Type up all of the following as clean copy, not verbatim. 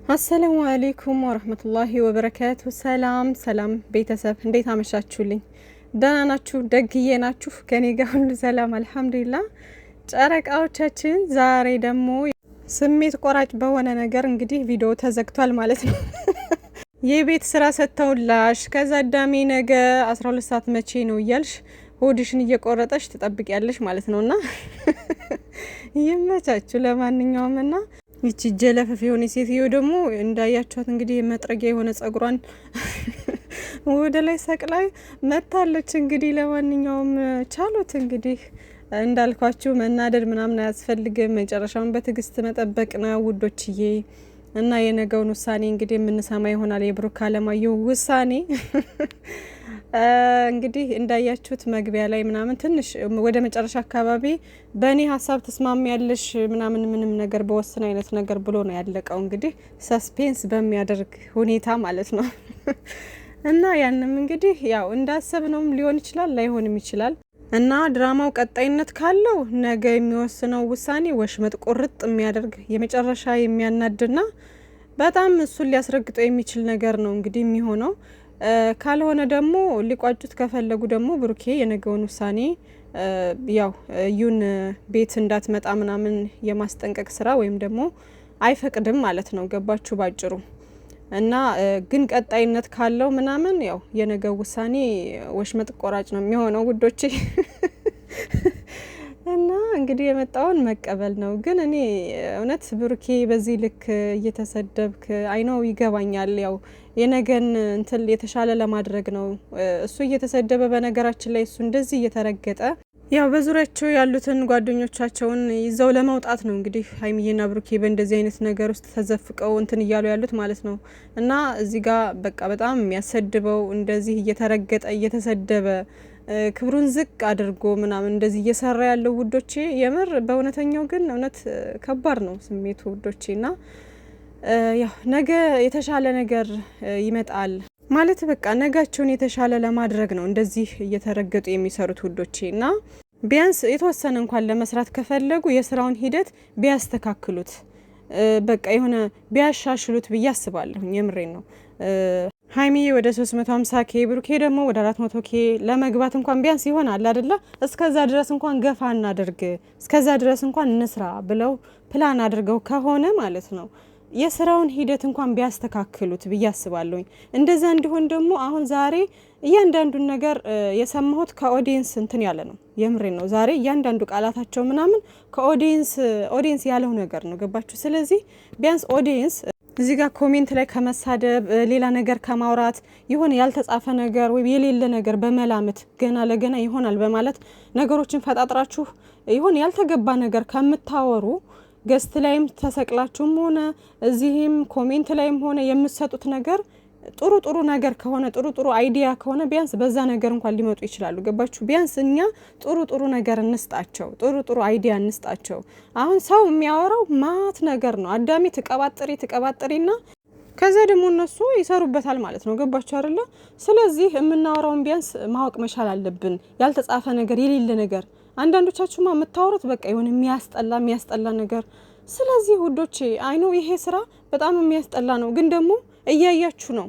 አሰላሙ አለይኩም ወራህመቱላሂ ወበረካቱ። ሰላም ሰላም ቤተሰብ እንዴት አመሻችሁልኝ? ደህና ናችሁ? ደግዬ ናችሁ? ከኔ ጋር ሁሉ ሰላም አልሐምዱሊላህ። ጨረቃዎቻችን ዛሬ ደግሞ ስሜት ቆራጭ በሆነ ነገር እንግዲህ ቪዲዮ ተዘግቷል ማለት ነው። የቤት ስራ ሰጥተውላሽ ከዛ ዳሜ ነገ 12 ሰዓት መቼ ነው እያልሽ ሆድሽን እየቆረጠሽ ትጠብቂያለሽ ማለት ነውና ይመቻችሁ። ለማንኛውም እና ይቺ ጀለፈፍ የሆነ ሴትዮ ደግሞ እንዳያችኋት እንግዲህ መጥረጊያ የሆነ ጸጉሯን ወደ ላይ ሰቅላይ መታለች። እንግዲህ ለማንኛውም ቻሉት። እንግዲህ እንዳልኳችሁ መናደድ ምናምን አያስፈልግም። መጨረሻውን በትዕግስት መጠበቅ ነው ውዶችዬ። እና የነገውን ውሳኔ እንግዲህ የምንሰማ ይሆናል። የብሩክ አለማየሁ ውሳኔ እንግዲህ እንዳያችሁት መግቢያ ላይ ምናምን ትንሽ ወደ መጨረሻ አካባቢ በእኔ ሀሳብ ተስማሚ ያለሽ ምናምን ምንም ነገር በወስን አይነት ነገር ብሎ ነው ያለቀው። እንግዲህ ሰስፔንስ በሚያደርግ ሁኔታ ማለት ነው። እና ያንም እንግዲህ ያው እንዳሰብነውም ሊሆን ይችላል ላይሆንም ይችላል። እና ድራማው ቀጣይነት ካለው ነገ የሚወስነው ውሳኔ ወሽመጥ ቁርጥ የሚያደርግ የመጨረሻ የሚያናድና በጣም እሱን ሊያስረግጠው የሚችል ነገር ነው እንግዲህ የሚሆነው። ካልሆነ ደግሞ ሊቋጩት ከፈለጉ ደግሞ ብሩኬ የነገውን ውሳኔ ያው እዩን ቤት እንዳትመጣ ምናምን የማስጠንቀቅ ስራ ወይም ደግሞ አይፈቅድም ማለት ነው። ገባችሁ ባጭሩ። እና ግን ቀጣይነት ካለው ምናምን ያው የነገው ውሳኔ ወሽመጥ ቆራጭ ነው የሚሆነው ውዶቼ። እና እንግዲህ የመጣውን መቀበል ነው። ግን እኔ እውነት ብሩኬ በዚህ ልክ እየተሰደብክ አይነው ይገባኛል። ያው የነገን እንትን የተሻለ ለማድረግ ነው እሱ እየተሰደበ። በነገራችን ላይ እሱ እንደዚህ እየተረገጠ ያው በዙሪያቸው ያሉትን ጓደኞቻቸውን ይዘው ለመውጣት ነው እንግዲህ ሀይሚዬና ብሩኬ በእንደዚህ አይነት ነገር ውስጥ ተዘፍቀው እንትን እያሉ ያሉት ማለት ነው። እና እዚህ ጋር በቃ በጣም የሚያሰድበው እንደዚህ እየተረገጠ እየተሰደበ ክብሩን ዝቅ አድርጎ ምናምን እንደዚህ እየሰራ ያለው ውዶቼ፣ የምር በእውነተኛው ግን እውነት ከባድ ነው ስሜቱ ውዶቼ። እና ያው ነገ የተሻለ ነገር ይመጣል ማለት በቃ ነጋቸውን የተሻለ ለማድረግ ነው እንደዚህ እየተረገጡ የሚሰሩት ውዶቼ። እና ቢያንስ የተወሰነ እንኳን ለመስራት ከፈለጉ የስራውን ሂደት ቢያስተካክሉት በቃ የሆነ ቢያሻሽሉት ብዬ አስባለሁ። የምሬን ነው። ሀይሚ ወደ 350 ኬ ብሩኬ ደግሞ ወደ 400 ኬ ለመግባት እንኳን ቢያንስ ይሆናል አይደለ? እስከዛ ድረስ እንኳን ገፋ እናድርግ፣ እስከዛ ድረስ እንኳን እንስራ ብለው ፕላን አድርገው ከሆነ ማለት ነው የስራውን ሂደት እንኳን ቢያስተካክሉት ብዬ አስባለሁኝ። እንደዛ እንዲሆን ደግሞ አሁን ዛሬ እያንዳንዱን ነገር የሰማሁት ከኦዲየንስ እንትን ያለ ነው። የምሬን ነው። ዛሬ እያንዳንዱ ቃላታቸው ምናምን ከኦዲየንስ ያለው ነገር ነው። ገባችሁ? ስለዚህ ቢያንስ ኦዲየንስ እዚህ ጋር ኮሜንት ላይ ከመሳደብ ሌላ ነገር ከማውራት የሆነ ያልተጻፈ ነገር ወይም የሌለ ነገር በመላምት ገና ለገና ይሆናል በማለት ነገሮችን ፈጣጥራችሁ ይሆን ያልተገባ ነገር ከምታወሩ ገስት ላይም ተሰቅላችሁም ሆነ እዚህም ኮሜንት ላይም ሆነ የምትሰጡት ነገር ጥሩ ጥሩ ነገር ከሆነ ጥሩ ጥሩ አይዲያ ከሆነ ቢያንስ በዛ ነገር እንኳን ሊመጡ ይችላሉ። ገባችሁ? ቢያንስ እኛ ጥሩ ጥሩ ነገር እንስጣቸው፣ ጥሩ ጥሩ አይዲያ እንስጣቸው። አሁን ሰው የሚያወራው ማት ነገር ነው። አዳሚ ትቀባጥሪና ከዛ ደግሞ እነሱ ይሰሩበታል ማለት ነው። ገባችሁ አይደለ? ስለዚህ የምናወራውን ቢያንስ ማወቅ መቻል አለብን። ያልተጻፈ ነገር የሌለ ነገር አንዳንዶቻችሁማ የምታወሩት በቃ የሆነ የሚያስጠላ ነገር። ስለዚህ ውዶቼ አይኖ ይሄ ስራ በጣም የሚያስጠላ ነው፣ ግን ደግሞ እያያችሁ ነው።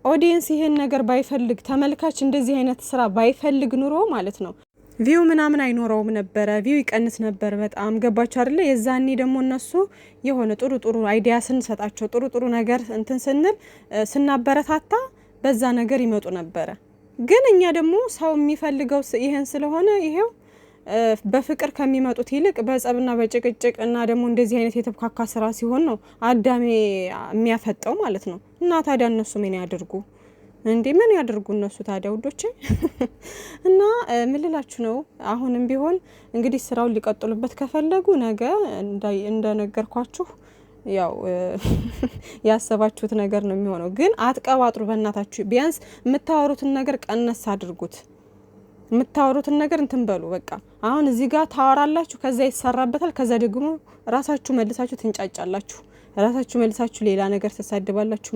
ኦዲየንስ ይሄን ነገር ባይፈልግ ተመልካች እንደዚህ አይነት ስራ ባይፈልግ ኑሮ ማለት ነው ቪው ምናምን አይኖረውም ነበረ፣ ቪው ይቀንስ ነበር በጣም። ገባችሁ አይደለ? የዛኔ ደግሞ እነሱ የሆነ ጥሩ ጥሩ አይዲያ ስንሰጣቸው ጥሩ ጥሩ ነገር እንትን ስንል ስናበረታታ በዛ ነገር ይመጡ ነበረ። ግን እኛ ደግሞ ሰው የሚፈልገው ይሄን ስለሆነ ይሄው በፍቅር ከሚመጡት ይልቅ በጸብና በጭቅጭቅ እና ደግሞ እንደዚህ አይነት የተብካካ ስራ ሲሆን ነው አዳሜ የሚያፈጠው ማለት ነው። እና ታዲያ እነሱ ምን ያድርጉ እንዴ? ምን ያድርጉ እነሱ ታዲያ ውዶቼ? እና ምልላችሁ ነው አሁንም ቢሆን እንግዲህ ስራውን ሊቀጥሉበት ከፈለጉ ነገ እንደነገርኳችሁ ያው ያሰባችሁት ነገር ነው የሚሆነው። ግን አትቀባጥሩ በእናታችሁ። ቢያንስ የምታወሩትን ነገር ቀነስ አድርጉት። የምታወሩትን ነገር እንትን በሉ በቃ። አሁን እዚህ ጋር ታወራላችሁ፣ ከዛ ይሰራበታል፣ ከዛ ደግሞ ራሳችሁ መልሳችሁ ትንጫጫላችሁ፣ ራሳችሁ መልሳችሁ ሌላ ነገር ተሳድባላችሁ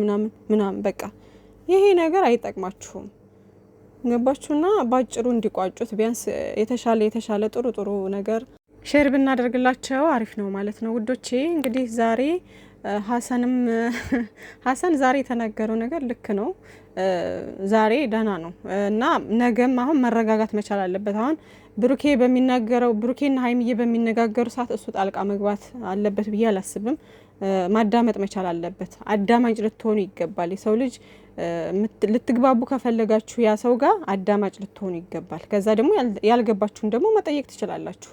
ምናምን በቃ ይሄ ነገር አይጠቅማችሁም። ገባችሁና ባጭሩ እንዲቋጩት ቢያንስ የተሻለ ጥሩ ነገር ሼር ብናደርግላቸው አሪፍ ነው ማለት ነው ውዶቼ። እንግዲህ ዛሬ ሀሰንም ሀሰን ዛሬ የተናገረው ነገር ልክ ነው። ዛሬ ደህና ነው እና ነገም አሁን መረጋጋት መቻል አለበት። አሁን ብሩኬ በሚናገረው ብሩኬና ሀይሚዬ በሚነጋገሩ ሰዓት እሱ ጣልቃ መግባት አለበት ብዬ አላስብም። ማዳመጥ መቻል አለበት። አዳማጭ ልትሆኑ ይገባል። የሰው ልጅ ልትግባቡ ከፈለጋችሁ ያ ሰው ጋር አዳማጭ ልትሆኑ ይገባል። ከዛ ደግሞ ያልገባችሁን ደግሞ መጠየቅ ትችላላችሁ።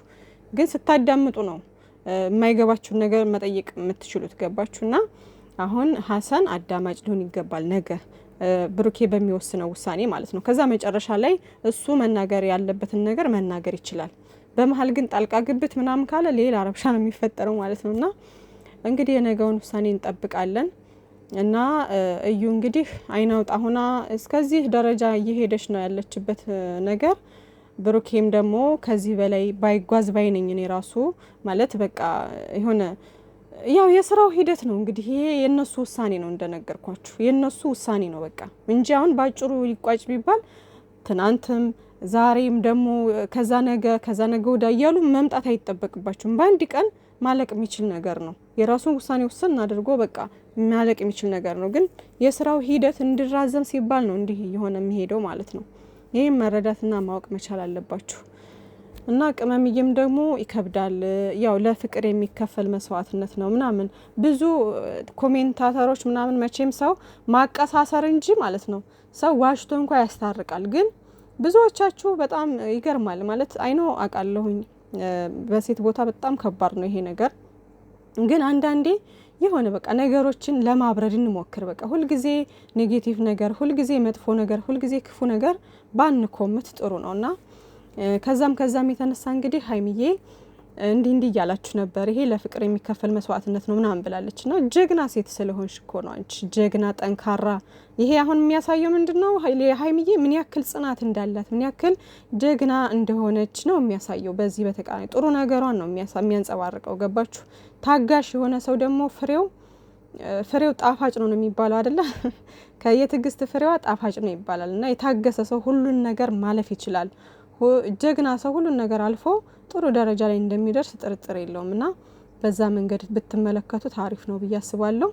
ግን ስታዳምጡ ነው የማይገባችሁን ነገር መጠየቅ የምትችሉት። ገባችሁና አሁን ሀሰን አዳማጭ ሊሆን ይገባል ነገ ብሩኬ በሚወስነው ውሳኔ ማለት ነው። ከዛ መጨረሻ ላይ እሱ መናገር ያለበትን ነገር መናገር ይችላል። በመሀል ግን ጣልቃ ግብት ምናምን ካለ ሌላ ረብሻ ነው የሚፈጠረው ማለት ነውና እንግዲህ የነገውን ውሳኔ እንጠብቃለን። እና እዩ እንግዲህ አይናውጣ ሆና እስከዚህ ደረጃ እየሄደች ነው ያለችበት ነገር። ብሩኬም ደግሞ ከዚህ በላይ ባይጓዝ ባይነኝ እኔ ራሱ ማለት በቃ የሆነ ያው የስራው ሂደት ነው እንግዲህ ይሄ የነሱ ውሳኔ ነው እንደነገርኳችሁ የነሱ ውሳኔ ነው በቃ እንጂ አሁን ባጭሩ ይቋጭ ቢባል ትናንትም ዛሬም ደግሞ ከዛ ነገ ወዳ እያሉ መምጣት አይጠበቅባቸውም። በአንድ ቀን ማለቅ የሚችል ነገር ነው። የራሱን ውሳኔ ወሰን አድርጎ በቃ ማለቅ የሚችል ነገር ነው። ግን የስራው ሂደት እንዲራዘም ሲባል ነው እንዲህ እየሆነ የሚሄደው ማለት ነው። ይህም መረዳትና ማወቅ መቻል አለባችሁ። እና ቅመምዬም ደግሞ ይከብዳል። ያው ለፍቅር የሚከፈል መስዋዕትነት ነው ምናምን ብዙ ኮሜንታተሮች ምናምን መቼም ሰው ማቀሳሰር እንጂ ማለት ነው ሰው ዋሽቶ እንኳ ያስታርቃል። ግን ብዙዎቻችሁ በጣም ይገርማል ማለት አይኖ አውቃለሁኝ በሴት ቦታ በጣም ከባድ ነው ይሄ ነገር። ግን አንዳንዴ የሆነ በቃ ነገሮችን ለማብረድ እንሞክር። በቃ ሁልጊዜ ኔጌቲቭ ነገር፣ ሁልጊዜ መጥፎ ነገር፣ ሁልጊዜ ክፉ ነገር ባንኮምት ጥሩ ነውና ከዛም የተነሳ እንግዲህ ሀይሚዬ እንዲህ እያላችሁ ነበር ይሄ ለፍቅር የሚከፈል መስዋዕትነት ነው ምናምን ብላለችና ጀግና ሴት ስለሆንሽ እኮ ነው አንቺ ጀግና ጠንካራ። ይሄ አሁን የሚያሳየው ምንድነው ሀይሚዬ ምን ያክል ጽናት እንዳላት ምን ያክል ጀግና እንደሆነች ነው የሚያሳየው። በዚህ በተቃራኒ ጥሩ ነገሯን ነው የሚያንጸባርቀው። ገባችሁ? ታጋሽ የሆነ ሰው ደግሞ ፍሬው ጣፋጭ ነው የሚባለው አይደለ? ከየትዕግስት ፍሬዋ ጣፋጭ ነው ይባላል። እና የታገሰ ሰው ሁሉን ነገር ማለፍ ይችላል። ጀግና ሰው ሁሉን ነገር አልፎ ጥሩ ደረጃ ላይ እንደሚደርስ ጥርጥር የለውም። እና በዛ መንገድ ብትመለከቱት አሪፍ ነው ብዬ አስባለሁ።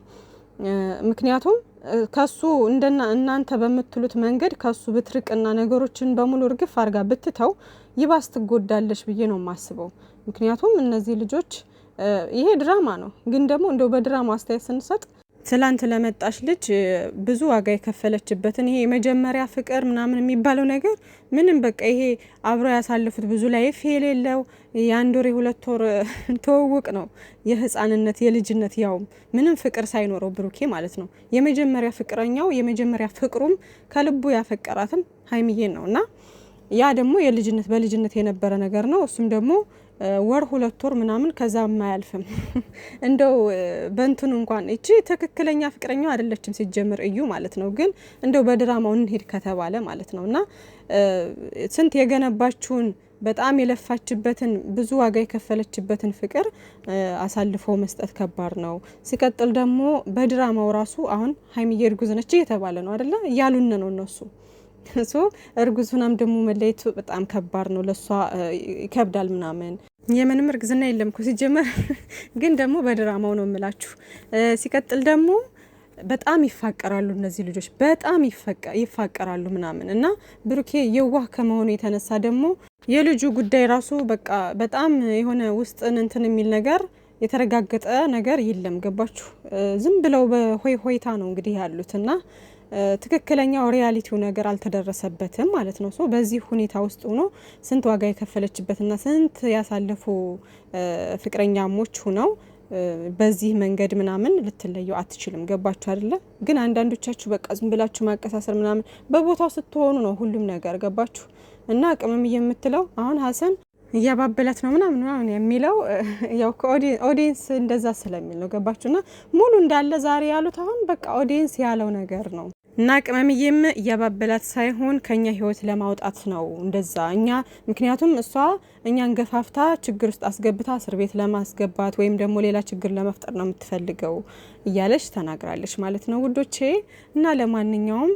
ምክንያቱም ከሱ እናንተ በምትሉት መንገድ ከሱ ብትርቅና ነገሮችን በሙሉ እርግፍ አድርጋ ብትተው ይባስ ትጎዳለች ብዬ ነው የማስበው። ምክንያቱም እነዚህ ልጆች ይሄ ድራማ ነው፣ ግን ደግሞ እንደው በድራማ አስተያየት ስንሰጥ ትላንት ለመጣች ልጅ ብዙ ዋጋ የከፈለችበትን ይሄ የመጀመሪያ ፍቅር ምናምን የሚባለው ነገር ምንም በቃ ይሄ አብረው ያሳልፉት ብዙ ላይፍ የሌለው የአንድ ወር የሁለት ወር ተውውቅ ነው። የህፃንነት የልጅነት ያው ምንም ፍቅር ሳይኖረው ብሩኬ ማለት ነው የመጀመሪያ ፍቅረኛው የመጀመሪያ ፍቅሩም ከልቡ ያፈቀራትም ሀይሚዬን ነው። እና ያ ደግሞ በልጅነት የነበረ ነገር ነው። እሱም ደግሞ ወር ሁለት ወር ምናምን ከዛ ማያልፍም እንደው በእንቱን እንኳን እቺ ትክክለኛ ፍቅረኛው አይደለችም ሲጀምር እዩ ማለት ነው። ግን እንደው በድራማው እንሄድ ከተባለ ማለት ነውና ስንት የገነባችሁን በጣም የለፋችበትን ብዙ ዋጋ የከፈለችበትን ፍቅር አሳልፎ መስጠት ከባድ ነው። ሲቀጥል ደግሞ በድራማው ራሱ አሁን ሀይሚዬ እርጉዝ ነች እየተባለ ነው አይደለ? እያሉን ነው እነሱ እርጉዝ ሆናም ደግሞ መለየቱ በጣም ከባድ ነው። ለሷ ይከብዳል ምናምን የምንም እርግዝና የለም እኮ ሲጀመር። ግን ደግሞ በድራማው ነው የምላችሁ። ሲቀጥል ደግሞ በጣም ይፋቀራሉ እነዚህ ልጆች በጣም ይፋቀራሉ ምናምን እና ብሩኬ የዋህ ከመሆኑ የተነሳ ደግሞ የልጁ ጉዳይ ራሱ በቃ በጣም የሆነ ውስጥን እንትን የሚል ነገር የተረጋገጠ ነገር የለም። ገባችሁ? ዝም ብለው በሆይ ሆይታ ነው እንግዲህ ያሉትና ትክክለኛው ሪያሊቲው ነገር አልተደረሰበትም ማለት ነው። ሶ በዚህ ሁኔታ ውስጥ ሆኖ ስንት ዋጋ የከፈለችበትና ስንት ያሳለፉ ፍቅረኛሞች ሆነው በዚህ መንገድ ምናምን ልትለዩ አትችልም። ገባችሁ አይደለ? ግን አንዳንዶቻችሁ በቃ ዝም ብላችሁ ማቀሳሰር ምናምን በቦታው ስትሆኑ ነው ሁሉም ነገር። ገባችሁ? እና ቅመም የምትለው አሁን ሀሰን እያባበላት ነው ምናምን የሚለው ያው ከኦዲየንስ እንደዛ ስለሚል ነው። ገባችሁና ሙሉ እንዳለ ዛሬ ያሉት አሁን በቃ ኦዲየንስ ያለው ነገር ነው። እና ቅመምዬም እያባበላት ሳይሆን ከኛ ህይወት ለማውጣት ነው እንደዛ ምክንያቱም እሷ እኛን ገፋፍታ ችግር ውስጥ አስገብታ እስር ቤት ለማስገባት ወይም ደግሞ ሌላ ችግር ለመፍጠር ነው የምትፈልገው እያለች ተናግራለች ማለት ነው ውዶቼ። እና ለማንኛውም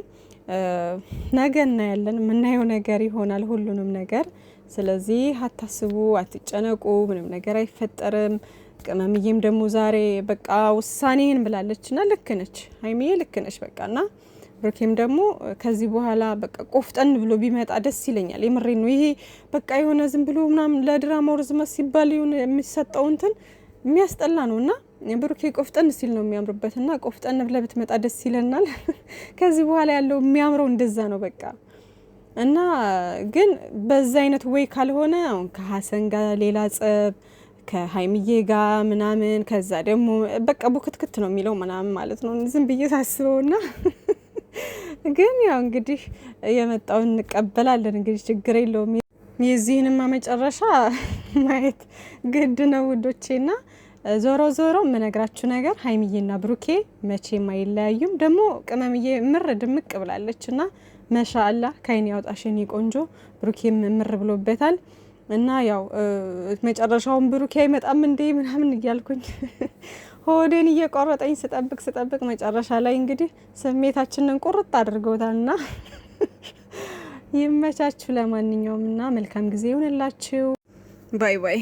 ነገ እናያለን፣ የምናየው ነገር ይሆናል ሁሉንም ነገር። ስለዚህ አታስቡ፣ አትጨነቁ፣ ምንም ነገር አይፈጠርም። ቅመምዬም ደግሞ ዛሬ በቃ ውሳኔን ብላለች እና ልክ ነች ሀይሚዬ ልክ ነች በቃ እና ብሩኬም ደግሞ ከዚህ በኋላ በቃ ቆፍጠን ብሎ ቢመጣ ደስ ይለኛል። የምሬን ነው። ይሄ በቃ የሆነ ዝም ብሎ ምናምን ለድራማው ርዝመት ሲባል የሆነ የሚሰጠው እንትን የሚያስጠላ ነው እና ብሩኬ ቆፍጠን ሲል ነው የሚያምርበት እና ቆፍጠን ብለህ ብትመጣ ደስ ይለናል። ከዚህ በኋላ ያለው የሚያምረው እንደዛ ነው በቃ እና ግን በዛ አይነት ወይ ካልሆነ አሁን ከሀሰን ጋር ሌላ ጸብ ከሀይሚዬ ጋር ምናምን ከዛ ደግሞ በቃ ቡክትክት ነው የሚለው ምናምን ማለት ነው ዝም ብዬ ሳስበውና ግን ያው እንግዲህ የመጣውን እንቀበላለን። እንግዲህ ችግር የለውም። የዚህንማ መጨረሻ ማየት ግድ ነው ውዶቼና ዞሮ ዞሮ የምነግራችሁ ነገር ሀይሚዬና ብሩኬ መቼም አይለያዩም። ደግሞ ቅመምዬ ምር ድምቅ ብላለች እና ማሻአላ ከአይን ያውጣሽ የኔ ቆንጆ። ብሩኬም ምር ብሎበታል እና ያው መጨረሻውን ብሩኬ አይመጣም እንዴ ምናምን እያልኩኝ ሆዴን እየቆረጠኝ ስጠብቅ መጨረሻ ላይ እንግዲህ ስሜታችንን ቁርጥ አድርገውታልና ይመቻችሁ። ለማንኛውም እና መልካም ጊዜ ይሁንላችሁ። ባይ ባይ።